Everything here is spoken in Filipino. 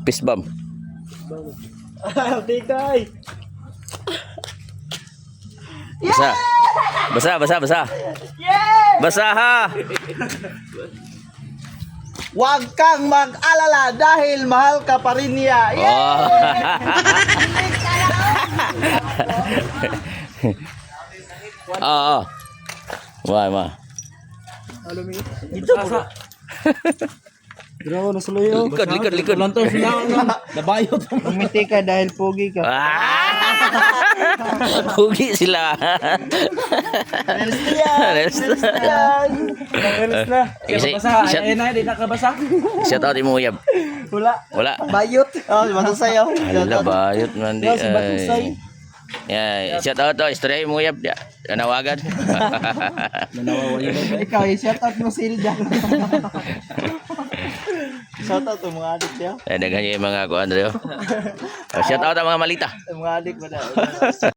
Fist bump. Tikay. Basa. Basa. Yeah! Basa ha. Huwag kang mag-alala dahil mahal ka pa rin niya. Oh. Oo. Ma. Ito bro. Grabe na suloy oh. Likod. Lantos na nabayot. Umiti ka dahil pogi ka. Pugi sila. Alis na. Di nakabasa. Shout out mo Uyab. Wala. Bayot. Oh, masusayaw. Hala bayot man di. Si Batusay. Yeah, shout out to istorya mo Uyab. Nanawagan. Ikaw, shout out mo Silja. Shout out to mga adik niya. Daghan yung mga kuan rin. Shout out ang mga malita. Mga adik ba na?